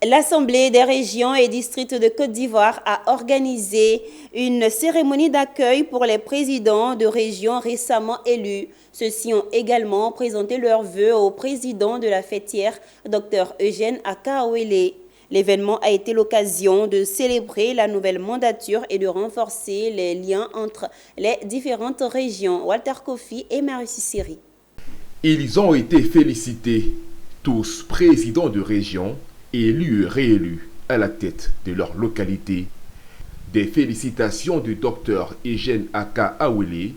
L'Assemblée des régions et districts de Côte d'Ivoire a organisé une cérémonie d'accueil pour les présidents de régions récemment élus. Ceux-ci ont également présenté leurs vœux au président de la fêtière, Dr Eugène Akaouele. L'événement a été l'occasion de célébrer la nouvelle mandature et de renforcer les liens entre les différentes régions. Walter Kofi et Marie Sissiri. Ils ont été félicités, tous présidents de région, élus et réélus à la tête de leur localité. Des félicitations du Dr Eugène Akaouele,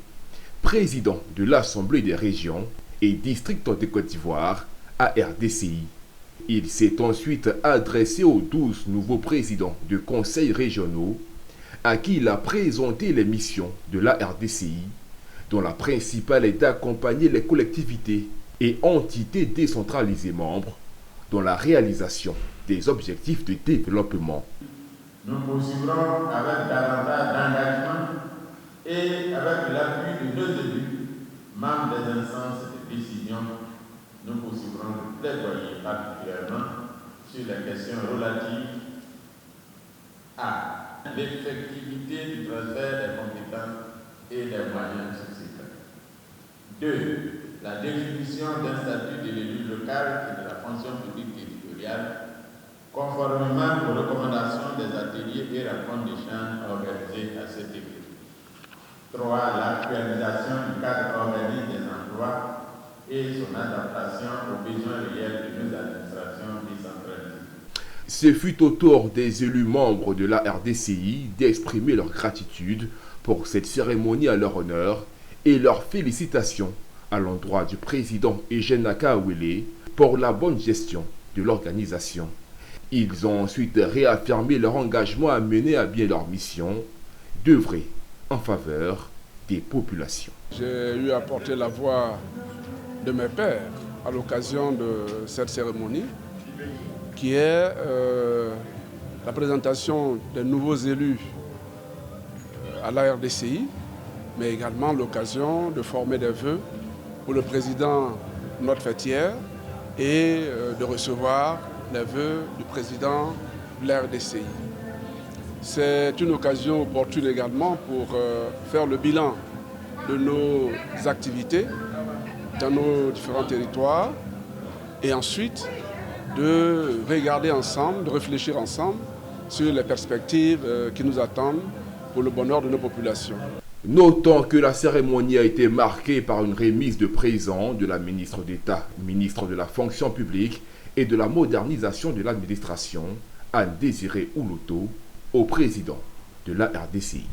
président de l'Assemblée des régions et districts de Côte d'Ivoire, ARDCI. Il s'est ensuite adressé aux 12 nouveaux présidents de conseils régionaux à qui il a présenté les missions de l'ARDCI, dont la principale est d'accompagner les collectivités et entités décentralisées membres dans la réalisation des objectifs de développement. Nous poursuivrons avec davantage d'engagement et avec l'appui de nos élus, membres des instances de décision, nous poursuivrons le plaidoyer particulièrement sur les questions relatives à l'effectivité du transfert des compétences et des moyens subséquents. 2. La définition d'un statut de l'élu local et de la fonction publique territoriale, conformément aux recommandations des ateliers et rencontres d'échange organisés à cet effet. 3. L'actualisation du cadre organique des emplois et son adaptation aux besoins réels de nos administrations décentralisées. Ce fut au tour des élus membres de la RDCI d'exprimer leur gratitude pour cette cérémonie à leur honneur et leurs félicitations à l'endroit du président Eugène Akaouele pour la bonne gestion de l'organisation. Ils ont ensuite réaffirmé leur engagement à mener à bien leur mission, d'œuvrer en faveur des populations. J'ai eu à porter la voix de mes pairs à l'occasion de cette cérémonie, qui est la présentation des nouveaux élus à la RDCI, mais également l'occasion de former des vœux pour le président de notre fêtière et de recevoir les vœux du président de la RDCI. C'est une occasion opportune également pour faire le bilan de nos activités dans nos différents territoires et ensuite de regarder ensemble, de réfléchir ensemble sur les perspectives qui nous attendent pour le bonheur de nos populations. Notons que la cérémonie a été marquée par une remise de présents de la ministre d'État, ministre de la fonction publique et de la modernisation de l'administration, Anne Désiré Ouloto, au président de la RDCI.